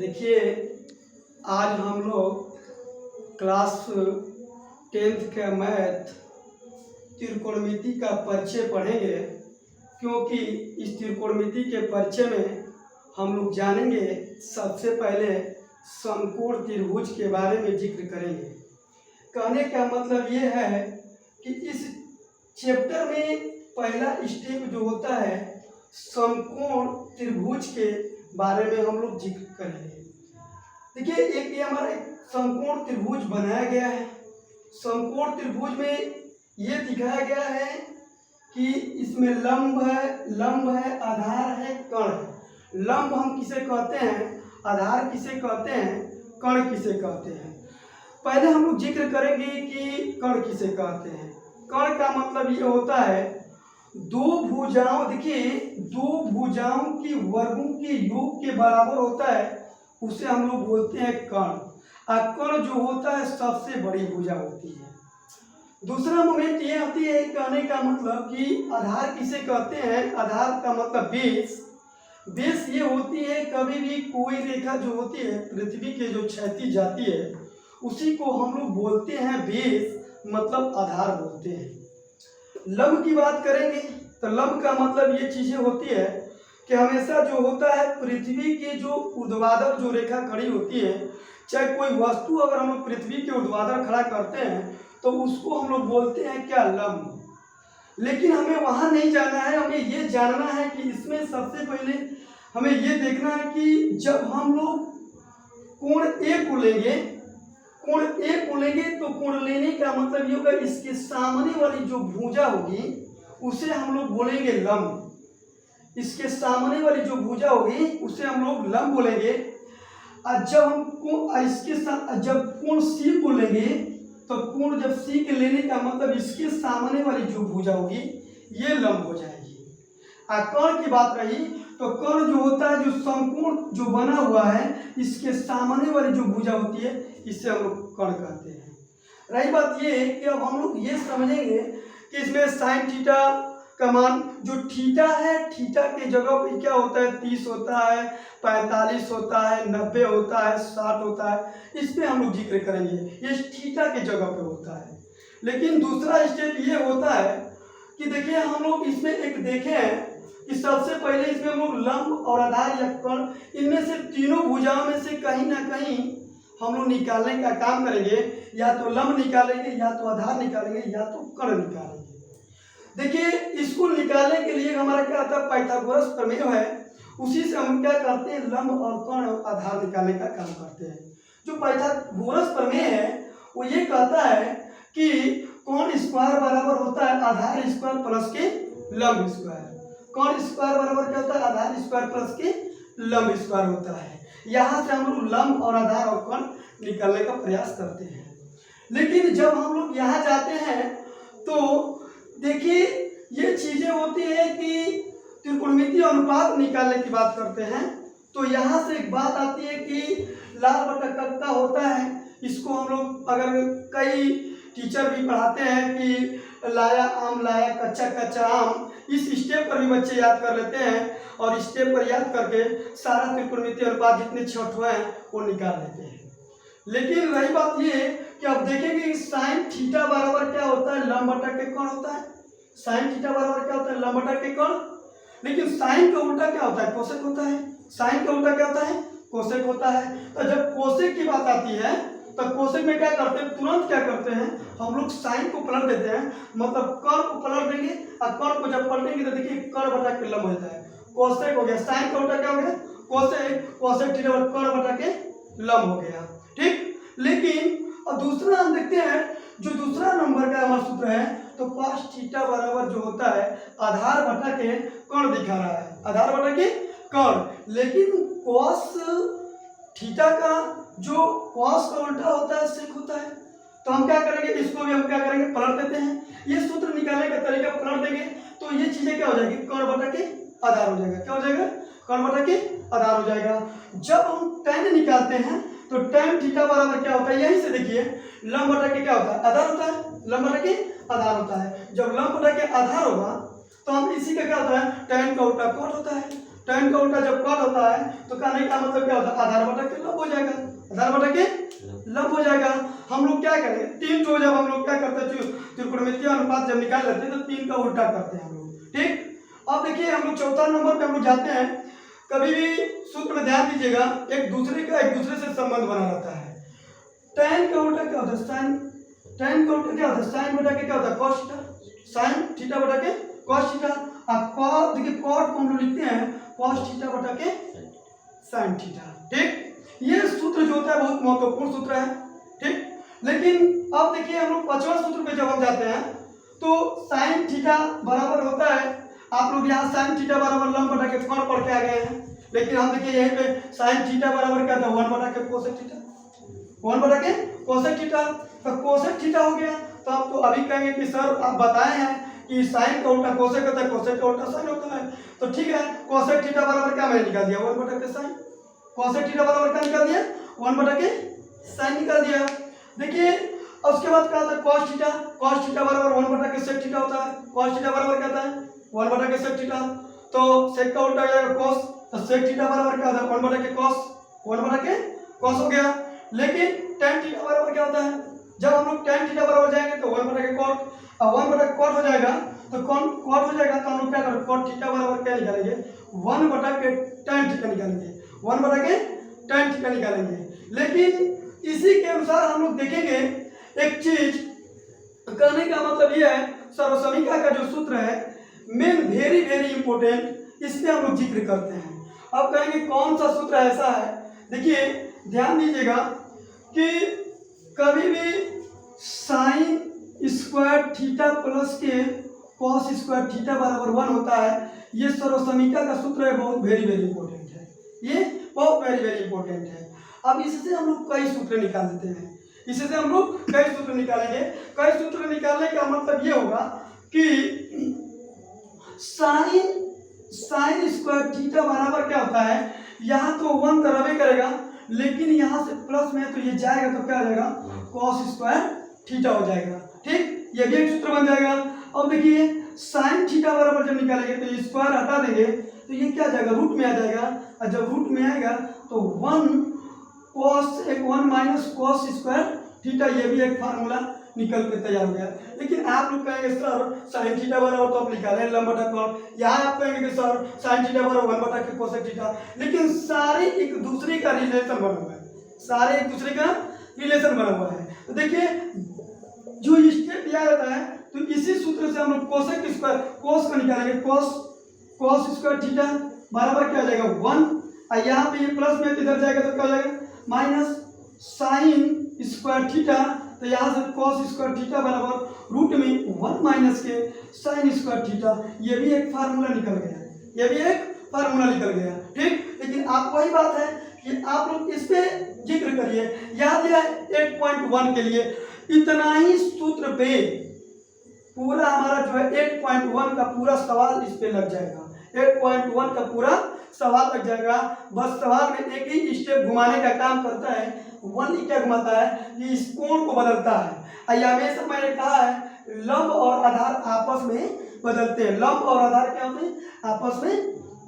देखिए, आज हम लोग क्लास 10th का मैथ त्रिकोणमिति का परिचय पढ़ेंगे, क्योंकि इस त्रिकोणमिति के परिचय में हम लोग जानेंगे। सबसे पहले समकोण त्रिभुज के बारे में जिक्र करेंगे। कहने का मतलब ये है कि इस चैप्टर में पहला स्टेप जो होता है समकोण त्रिभुज के बारे में हम लोग जिक्र करेंगे। देखिए, एक ये हमारा एक समकोण त्रिभुज बनाया गया है। समकोण त्रिभुज में ये दिखाया गया है कि इसमें लंब है, आधार है, कर्ण है। लंब हम किसे कहते हैं, आधार किसे कहते हैं, कर्ण किसे कहते हैं। पहले हम लोग जिक्र करेंगे कि कर्ण किसे कहते हैं। कर्ण का मतलब ये होता है दो भुजाओं, देखिए दो भुजाओं की वर्गों के योग के बराबर होता है, उसे हम लोग बोलते हैं कर्ण। और कर्ण जो होता है सबसे बड़ी भुजा होती है। दूसरा मोमेंट ये होती है, कहने का मतलब कि आधार किसे कहते हैं। आधार का मतलब बेस ये होती है, कभी भी कोई रेखा जो होती है पृथ्वी के जो क्षैतिज जाती है उसी को हम लोग बोलते हैं बेस, मतलब आधार बोलते हैं। लंब की बात करेंगे तो लंब का मतलब ये चीजें होती है कि हमेशा जो होता है पृथ्वी के जो ऊर्ध्वाधर जो रेखा खड़ी होती है, चाहे कोई वस्तु अगर हम लोग पृथ्वी के ऊर्ध्वाधर खड़ा करते हैं तो उसको हम लोग बोलते हैं क्या, लंब। लेकिन हमें वहां नहीं जाना है, हमें ये जानना है कि इसमें सबसे पहले हमें ये देखना है कि जब हम लोग कोण ए को लेंगे तो कोण लेने का मतलब ये होगा इसके सामने वाली जो भुजा होगी उसे हम लोग बोलेंगे लंब। इसके सामने वाली जो भुजा होगी उसे हम लोग लंब बोलेंगे। और जब हम इसके साथ जब कोण सी को लेंगे तो कोण जब सी के लेने का मतलब इसके सामने वाली जो भुजा होगी ये लंब हो जाएगी। और कर्ण की बात रही तो कर्ण जो होता है जो समकोण जो बना हुआ है इसके सामने वाली जो भुजा होती है इसे हम लोग कर्ण कहते हैं। रही बात ये कि अब हम लोग ये समझेंगे कि इसमें साइन थीटा का मान जो थीटा है, थीटा के जगह पे क्या होता है, 30 होता है, 45 होता है, 90 होता है, 60 होता है, इस पे हम लोग जिक्र करेंगे। ये थीटा के जगह पे होता है। लेकिन दूसरा स्टेप ये होता है कि देखिए हम लोग इसमें एक देखे हैं कि सबसे पहले इसमें हम लोग लंब और आधार या कर्ण इनमें से तीनों भुजाओं में से कहीं ना कहीं हम लोग निकालने का काम करेंगे। या तो लंब निकालेंगे, या तो आधार निकालेंगे, या तो कर्ण निकालेंगे। देखिए, इसको निकालने के लिए हमारा क्या आता है, पाइथागोरस प्रमेय है, उसी से हम क्या करते हैं, लंब और कर्ण आधार निकालने का काम करते हैं। जो पाइथागोरस प्रमेय है वो ये कहता है कि कोण स्क्वायर बराबर होता है आधार स्क्वायर प्लस के लंब स्क्वायर। कोण स्क्वायर बराबर क्या होता है, आधार स्क्वायर प्लस के लंब स्क्वायर होता है। यहाँ से हम लोग लंब और आधार और कर्ण निकालने का प्रयास करते हैं। लेकिन जब हम लोग यहाँ जाते हैं तो देखिए ये चीजें होती है कि त्रिकोणमितीय अनुपात निकालने की बात करते हैं तो यहाँ से एक बात आती है कि लाल बटा कक्का होता है। इसको हम लोग अगर कई टीचर भी पढ़ाते हैं कि लाया आम लाया कच्चा कच्चा आम, इस स्टेप पर भी बच्चे याद कर लेते हैं और स्टेप पर याद करके सारा त्रिकोणमितीय अनुपात जितने छठ हैं वो निकाल लेते हैं। लेकिन रही बात ये कि अब देखेंगे कि साइन थीटा बराबर क्या होता है, लंब बटा के कर्ण होता है। साइन थीटा बराबर क्या होता है, लंब बटा के कर्ण। लेकिन साइन का उल्टा क्या होता है, कोसेक होता है। साइन का उल्टा क्या होता है, कोसेक होता है। तो जब कोसेक की बात आती है तो कोसेक में क्या करते हैं, तुरंत क्या करते हैं हम लोग साइन को पलट देते हैं, मतलब कर्ण को पलट देंगे और कर्ण को जब पलटेंगे तो देखिए कर्ण बटा के लंब होता है, कोसेक हो गया। साइन का उल्टा क्या हो गया, कोसेक, कोसेक थीटा कर्ण बटा के लंब हो गया, ठीक। लेकिन अब दूसरा हम देखते हैं, जो दूसरा नंबर का हमारा सूत्र है तो cos थीटा बराबर जो होता है आधार बटा के कर्ण दिखा रहा है, आधार बटा के कर्ण। लेकिन cos थीटा का जो cos का उल्टा होता है sec होता है। तो हम क्या करेंगे, इसको भी हम क्या करेंगे, पलट देते हैं। ये सूत्र निकालने का तरीका पलट देंगे तो ये चीजें क्या हो जाएगी, कर्ण बटा के आधार हो जाएगा। क्या हो जाएगा, कर्ण बटा के आधार हो जाएगा। जब हम tan निकालते हैं तो tan थीटा बराबर क्या होता है, यहीं से देखिए लंब बटा के क्या होता है, आधार होता है, लंब बटा के आधार होता है। जब लंब बटा के आधार होगा तो हम इसी का क्या होता है, tan का उल्टा कॉट होता है, tan का उल्टा जब cot होता है तो कहने का मतलब क्या होता है, आधार बटा के लंब हो जाएगा, आधार बटा के लंब हो जाएगा। हम लोग क्या करेंगे, 3 तो जब हम लोग क्या करते हैं त्रिकोणमितीय अनुपात जब निकाल लेते हैं तो 3 का उल्टा करते हैं हम लोग, ठीक। अब देखिए हम लोग चौथा नंबर पे हम लोग जाते हैं। कभी भी सूत्र में ध्यान दीजिएगा, एक दूसरे से संबंध बना रहता है। tan का उल्टा क्या होता है, sin, tan का उल्टा क्या होता है, sin बटा के क्या होता है, cos थीटा, sin थीटा बटा के cos थीटा। अब cos देखिए cot को हम लोग लिखते हैं cos थीटा बटा के sin थीटा, ठीक। ये सूत्र जो होता है बहुत महत्वपूर्ण सूत्र है, ठीक। लेकिन अब देखिए हम लोग 5वां सूत्र पे जब हम जाते हैं तो sin थीटा बराबर होता है, आप लोग यहाँ sin थीटा बराबर लंब बटा के cot पढ़ के आ गए हैं। लेकिन हम देखिए यहीं पे sin थीटा बराबर क्या था, 1 बटा के cosec थीटा, 1 बटा के cosec थीटा। तो cosec थीटा हो गया। तो आप तो अभी कहेंगे कि सर आप बताए हैं कि sin का उल्टा cosec होता है, cosec का उल्टा sin होता है। तो ठीक है, cosec थीटा बराबर क्या मैंने निकाल दिया, 1 बटा के sin। cosec थीटा बराबर क्या निकाल दिया, 1 बटा के sin निकाल दिया। देखिए उसके बाद क्या होता है cos थीटा, cos थीटा बराबर 1 बटा के sec थीटा होता है। cos थीटा बराबर क्या होता है, 1 बटा के sec थीटा। तो sec का उल्टा हो जाएगा cos, तो sec थीटा बराबर क्या होता है, 1 बटा के cos, 1 बटा के cos हो गया। लेकिन tan थीटा बराबर क्या होता है, जब हम लोग tan थीटा बराबर जाएंगे तो 1 बटा के cot, अब 1 बटा के cot हो जाएगा तो cot हो जाएगा। तो हम लोग क्या करेंगे, cot थीटा बराबर क्या निकालेंगे, 1 बटा के tan थीटा निकालेंगे, 1 बटा के tan थीटा निकालेंगे। लेकिन इसी के अनुसार हम लोग देखेंगे एक चीज, कहने का मतलब ये है सर्वसमीका का जो सूत्र है मेन वेरी वेरी इंपॉर्टेंट, इसमें हम लोग जिक्र करते हैं। अब कहेंगे कौन सा सूत्र ऐसा है, देखिए ध्यान दीजिएगा कि कभी भी साइन स्क्वायर थीटा प्लस के कॉस स्क्वायर थीटा बराबर 1 होता है। ये सर्वसमीका का सूत्र है, बहुत वेरी वेरी इंपॉर्टेंट है, ये बहुत वेरी वेरी इंपॉर्टेंट है। अब इससे हम लोग कई सूत्र निकाल लेते हैं, इससे हम लोग कई सूत्र निकालेंगे। कई सूत्र निकालने का मतलब ये होगा कि साइन स्क्वायर थीटा बराबर क्या होता है, यहाँ तो 1 तो रहे करेगा, लेकिन यहाँ से प्लस में तो ये जाएगा तो क्या हो जाएगा, कॉस स्क्वायर थीटा हो जाएगा, ठीक। ये भी एक सूत्र बन जाएगा। अब देखिए साइन थीटा बराबर जब निकालेंगे तो ये स्क्वायर हटा देंगे तो ये क्या आ जाएगा, रूट में आ जाएगा। और जब रूट में आएगा तो 1 माइनस कॉस स्क्वायर थीटा, ये भी एक फार्मूला निकल के तैयार हो गया। लेकिन आप लोग कहेंगे सर साइन थीटा बराबर तो आप निकाले लंब बटा कॉट, यहाँ आप कहेंगे कि सर साइन थीटा बराबर 1 बटा के कोसेक थीटा, लेकिन सारे एक दूसरे का रिलेशन बना हुआ है, सारे एक दूसरे का रिलेशन बना हुआ है। तो देखिए जो स्टेप दिया जाता है तो इसी सूत्र से हम लोग कोसेक स्क्वायर कोस को निकालेंगे, कोस स्क्वायर थीटा बराबर क्या हो जाएगा 1, और यहाँ पे ये प्लस में इधर जाएगा तो क्या हो जाएगा माइनस साइन स्क्वायर थीटा। तो यहाँ से कॉस स्क्वायर थीटा बराबर रूट में 1 माइनस के साइन स्क्वायर थीटा, ये भी एक फार्मूला निकल गया, ये भी एक फार्मूला निकल गया, ठीक। लेकिन आप वही बात है कि आप लोग इस पे जिक्र करिए, याद है 8.1 के लिए इतना ही सूत्र पे पूरा हमारा जो है 8.1 का पूरा सवाल इस पे लग जाएगा, 8.1 का पूरा सवाल लग जाएगा। बस सवाल में एक ही स्टेप घुमाने का काम करता है, 1 क्या घुमाता है कि इस कोण को बदलता है। हमेशा मैंने कहा है लंब और आधार आपस में बदलते हैं, लंब और आधार क्या होते हैं आपस में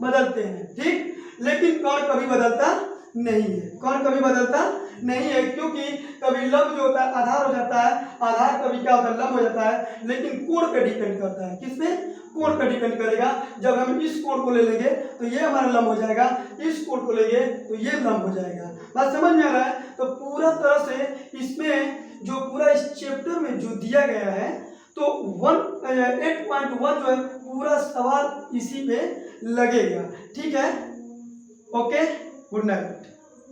बदलते हैं, ठीक। लेकिन कोण कभी बदलता नहीं है, कोण कभी बदलता नहीं है, क्योंकि कभी लंब जो होता है आधार हो जाता है, आधार कभी क्या होता है लंब हो जाता है। लेकिन कोण पे डिपेंड करता है, किस पे, कोण पे डिपेंड करेगा। जब हम इस कोण को ले लेंगे तो ये हमारा लंब हो जाएगा, इस कोण को लेंगे तो ये लंब हो जाएगा। बात समझ में आ रहा है। तो पूरा तरह से इसमें जो पूरा इस चैप्टर में जो दिया गया है तो 8.1 जो है पूरा सवाल इसी पे लगेगा, ठीक है। Okay, good night.